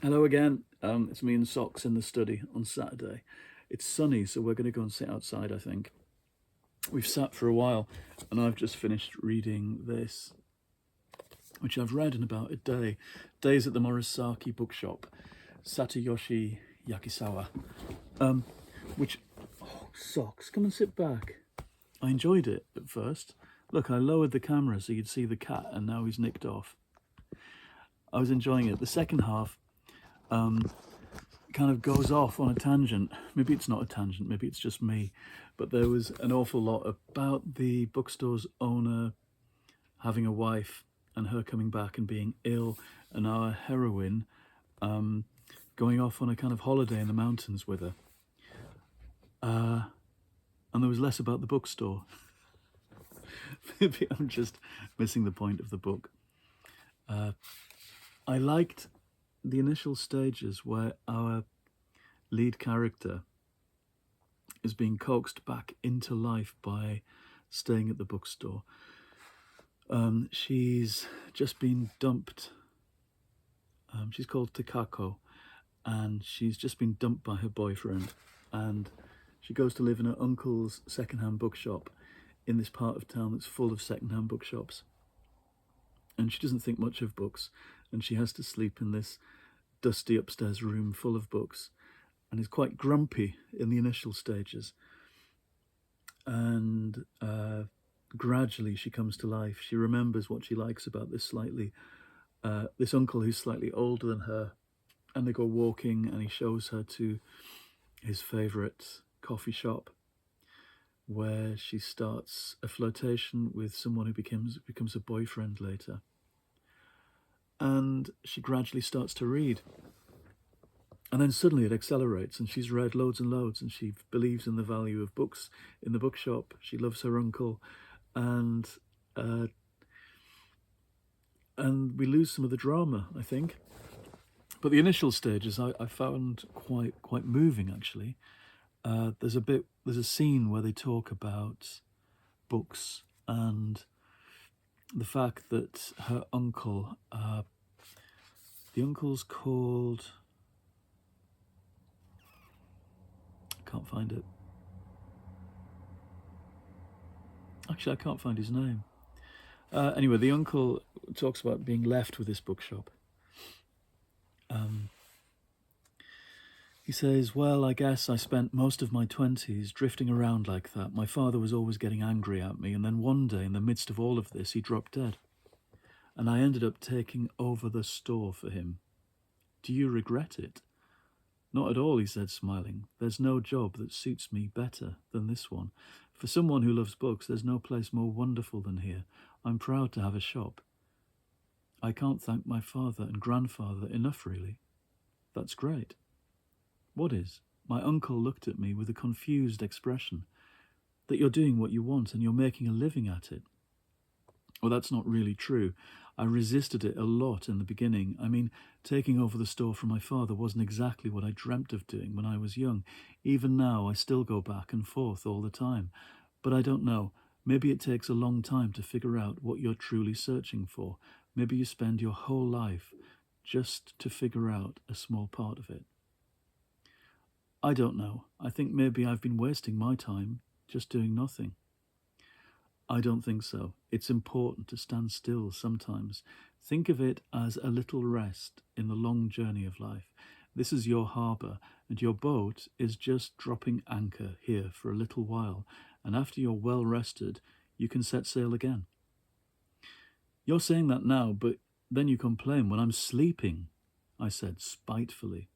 Hello again. It's me and Socks in the study on Saturday. It's sunny, so we're going to go and sit outside, I think. We've sat for a while, and I've just finished reading this, which I've read in about a day. Days at the Morisaki bookshop, Satoyoshi Yakisawa. Um, which, oh, Socks, come and sit back. I enjoyed it at first. Look, I lowered the camera so you'd see the cat, and now he's nicked off. I was enjoying it. The second half kind of goes off on a tangent. Maybe it's not a tangent, maybe it's just me. But there was an awful lot about the bookstore's owner having a wife and her coming back and being ill, and our heroine going off on a kind of holiday in the mountains with her. And there was less about the bookstore. Maybe I'm just missing the point of the book. I liked the initial stages where our lead character is being coaxed back into life by staying at the bookstore. She's just been dumped. She's called Takako, and she's just been dumped by her boyfriend, and she goes to live in her uncle's second-hand bookshop in this part of town that's full of second-hand bookshops. And she doesn't think much of books, and she has to sleep in this dusty upstairs room full of books, and is quite grumpy in the initial stages. And gradually she comes to life. She remembers what she likes about this uncle who's slightly older than her, and they go walking, and he shows her to his favourite coffee shop, where she starts a flirtation with someone who becomes a boyfriend later. And she gradually starts to read. And then suddenly it accelerates, and she's read loads and loads, and she believes in the value of books in the bookshop. She loves her uncle, and we lose some of the drama, I think. But the initial stages I found quite moving, actually. There's a scene where they talk about books and the fact that her uncle, the uncle's called, I can't find it. Actually, I can't find his name. Anyway, the uncle talks about being left with this bookshop. He says, well, I guess I spent most of my 20s drifting around like that. My father was always getting angry at me, and then one day, in the midst of all of this, he dropped dead. And I ended up taking over the store for him. Do you regret it? Not at all, he said, smiling. There's no job that suits me better than this one. For someone who loves books, there's no place more wonderful than here. I'm proud to have a shop. I can't thank my father and grandfather enough, really. That's great. What is? My uncle looked at me with a confused expression. That you're doing what you want and you're making a living at it. Well, that's not really true. I resisted it a lot in the beginning. I mean, taking over the store from my father wasn't exactly what I dreamt of doing when I was young. Even now, I still go back and forth all the time. But I don't know. Maybe it takes a long time to figure out what you're truly searching for. Maybe you spend your whole life just to figure out a small part of it. I don't know. I think maybe I've been wasting my time just doing nothing. I don't think so. It's important to stand still sometimes. Think of it as a little rest in the long journey of life. This is your harbour, and your boat is just dropping anchor here for a little while, and after you're well rested, you can set sail again. You're saying that now, but then you complain when I'm sleeping, I said spitefully.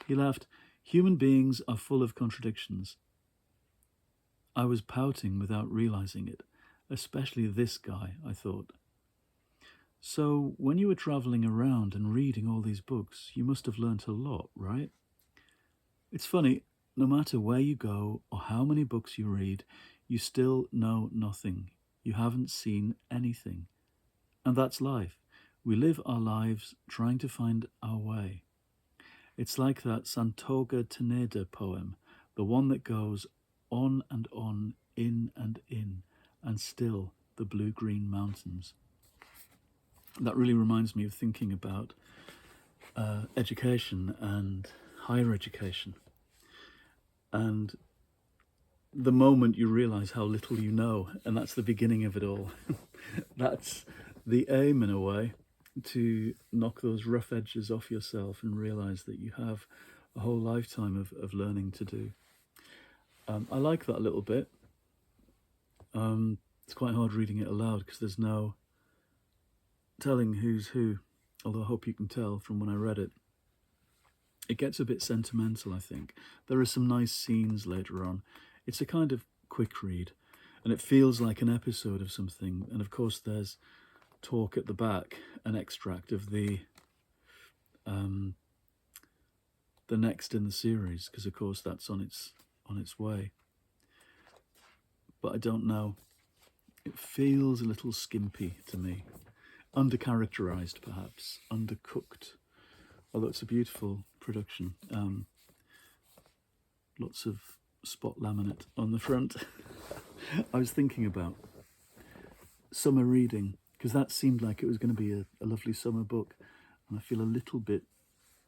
He laughed. Human beings are full of contradictions. I was pouting without realizing it. Especially this guy, I thought. So, when you were travelling around and reading all these books, you must have learnt a lot, right? It's funny, no matter where you go or how many books you read, you still know nothing. You haven't seen anything. And that's life. We live our lives trying to find our way. It's like that Santoga Taneda poem, the one that goes on and on, in, and still the blue-green mountains. That really reminds me of thinking about education and higher education. And the moment you realise how little you know, and that's the beginning of it all, that's the aim in a way, to knock those rough edges off yourself and realise that you have a whole lifetime of learning to do. I like that a little bit. It's quite hard reading it aloud because there's no telling who's who, although I hope you can tell from when I read it. It gets a bit sentimental, I think. There are some nice scenes later on. It's a kind of quick read, and it feels like an episode of something. And of course there's talk at the back, an extract of the next in the series, because of course that's on its way. But I don't know. It feels a little skimpy to me. Under-characterised, perhaps. Undercooked. Although it's a beautiful production. Lots of spot laminate on the front. I was thinking about summer reading, because that seemed like it was going to be a lovely summer book, and I feel a little bit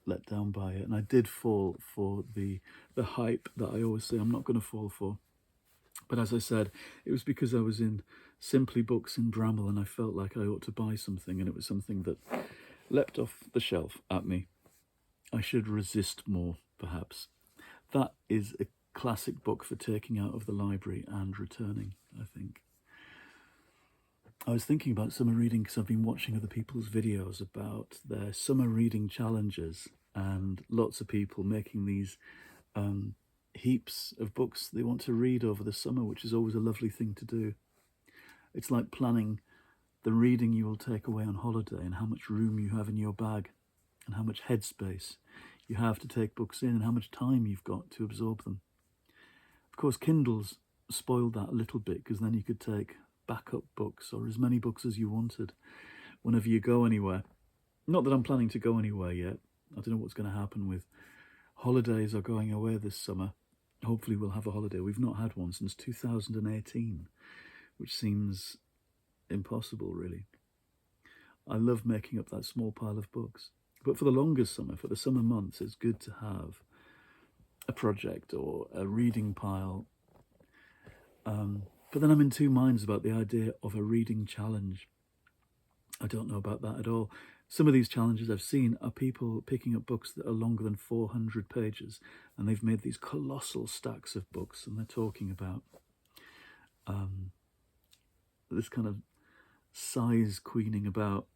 let down by it. And I did fall for the hype that I always say I'm not going to fall for. But as I said, it was because I was in Simply Books in Bramble and I felt like I ought to buy something, and it was something that leapt off the shelf at me. I should resist more, perhaps. That is a classic book for taking out of the library and returning, I think. I was thinking about summer reading because I've been watching other people's videos about their summer reading challenges, and lots of people making these heaps of books they want to read over the summer, which is always a lovely thing to do. It's like planning the reading you will take away on holiday and how much room you have in your bag and how much headspace you have to take books in and how much time you've got to absorb them. Of course, Kindles spoiled that a little bit, because then you could take backup books or as many books as you wanted whenever you go anywhere. Not that I'm planning to go anywhere yet. I don't know what's going to happen with holidays or going away this summer. Hopefully we'll have a holiday. We've not had one since 2018, which seems impossible, really. I love making up that small pile of books. But for the longest summer, for the summer months, it's good to have a project or a reading pile. But then I'm in two minds about the idea of a reading challenge. I don't know about that at all. Some of these challenges I've seen are people picking up books that are longer than 400 pages, and they've made these colossal stacks of books, and they're talking about this kind of size queening about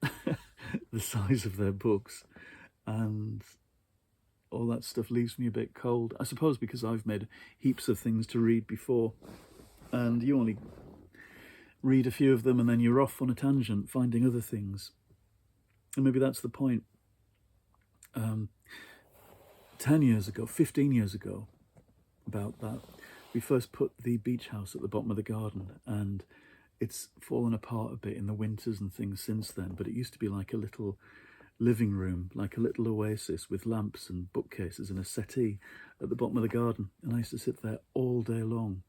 the size of their books, and all that stuff leaves me a bit cold. I suppose because I've made heaps of things to read before, and you only read a few of them and then you're off on a tangent finding other things. And maybe that's the point. 10 years ago, 15 years ago, about that, we first put the beach house at the bottom of the garden, and it's fallen apart a bit in the winters and things since then, but it used to be like a little living room, like a little oasis with lamps and bookcases and a settee at the bottom of the garden. And I used to sit there all day long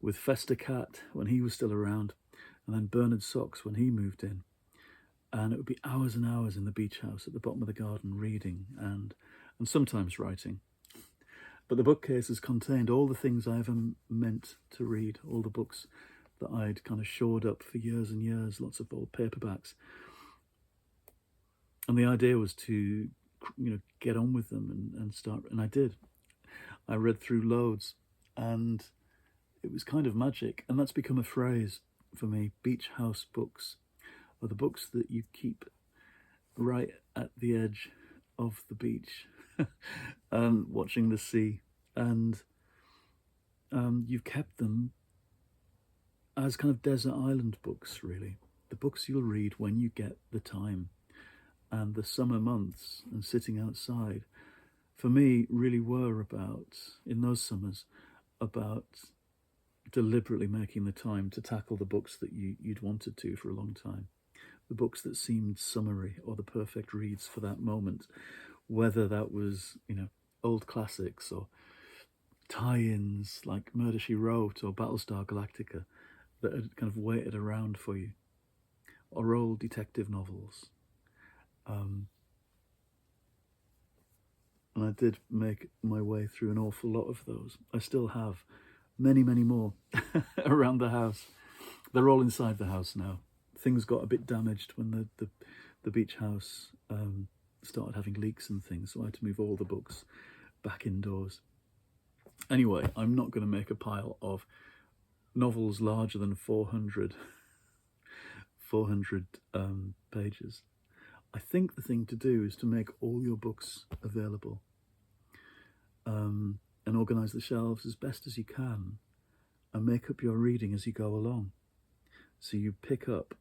with Fester Cat when he was still around, and then Bernard Socks when he moved in. And it would be hours and hours in the beach house at the bottom of the garden reading and sometimes writing. But the bookcases contained all the things I ever meant to read, all the books that I'd kind of shored up for years and years, lots of old paperbacks. And the idea was to, get on with them and start, and I did. I read through loads, and it was kind of magic. And that's become a phrase for me, beach house books, or the books that you keep right at the edge of the beach, watching the sea, and you've kept them as kind of desert island books, really. The books you'll read when you get the time. And the summer months and sitting outside, for me, really were about, in those summers, about deliberately making the time to tackle the books that you'd wanted to for a long time. The books that seemed summery or the perfect reads for that moment, whether that was, old classics or tie-ins like Murder, She Wrote or Battlestar Galactica that had kind of waited around for you, or old detective novels. I did make my way through an awful lot of those. I still have many, many more around the house. They're all inside the house now. Things got a bit damaged when the beach house started having leaks and things, so I had to move all the books back indoors. Anyway, I'm not going to make a pile of novels larger than 400 pages. I think the thing to do is to make all your books available and organise the shelves as best as you can and make up your reading as you go along. So you pick up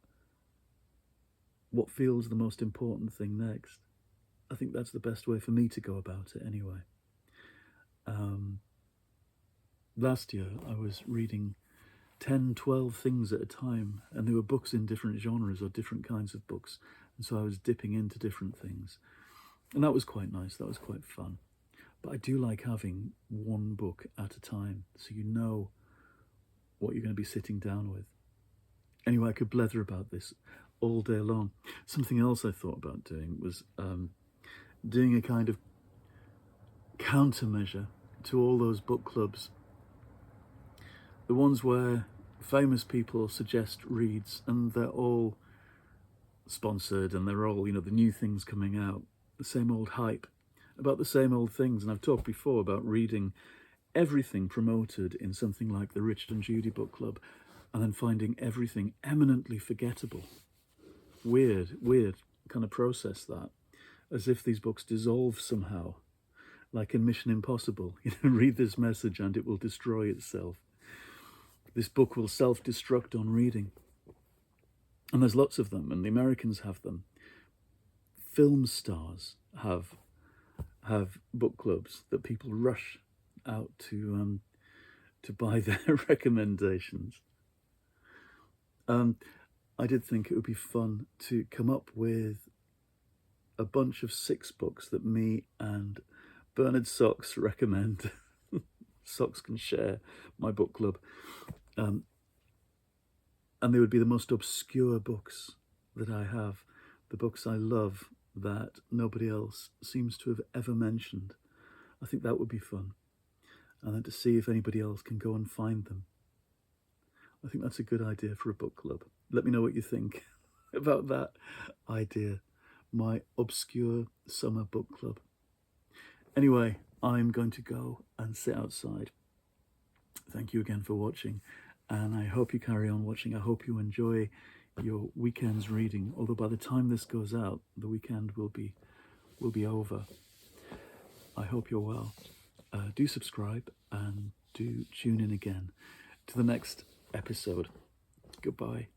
what feels the most important thing next. I think that's the best way for me to go about it anyway. Last year I was reading 10, 12 things at a time, and there were books in different genres or different kinds of books, and so I was dipping into different things, and that was quite nice, that was quite fun. But I do like having one book at a time, so you know what you're going to be sitting down with. Anyway, I could blether about this all day long. Something else I thought about doing was doing a kind of countermeasure to all those book clubs, the ones where famous people suggest reads and they're all sponsored and they're all, the new things coming out, the same old hype about the same old things. And I've talked before about reading everything promoted in something like the Richard and Judy book club and then finding everything eminently forgettable. Weird kind of process, that, as if these books dissolve somehow, like in Mission Impossible. Read this message and it will destroy itself. This book will self-destruct on reading. And there's lots of them, and the Americans have them. Film stars have book clubs that people rush out to buy their recommendations. I did think it would be fun to come up with a bunch of 6 books that me and Bernard Socks recommend. Socks can share my book club. And they would be the most obscure books that I have, the books I love that nobody else seems to have ever mentioned. I think that would be fun. And then to see if anybody else can go and find them. I think that's a good idea for a book club. Let me know what you think about that idea, my obscure summer book club. Anyway, I'm going to go and sit outside. Thank you again for watching, and I hope you carry on watching. I hope you enjoy your weekend's reading, although by the time this goes out, the weekend will be over. I hope you're well. Do subscribe and do tune in again to the next episode. Goodbye.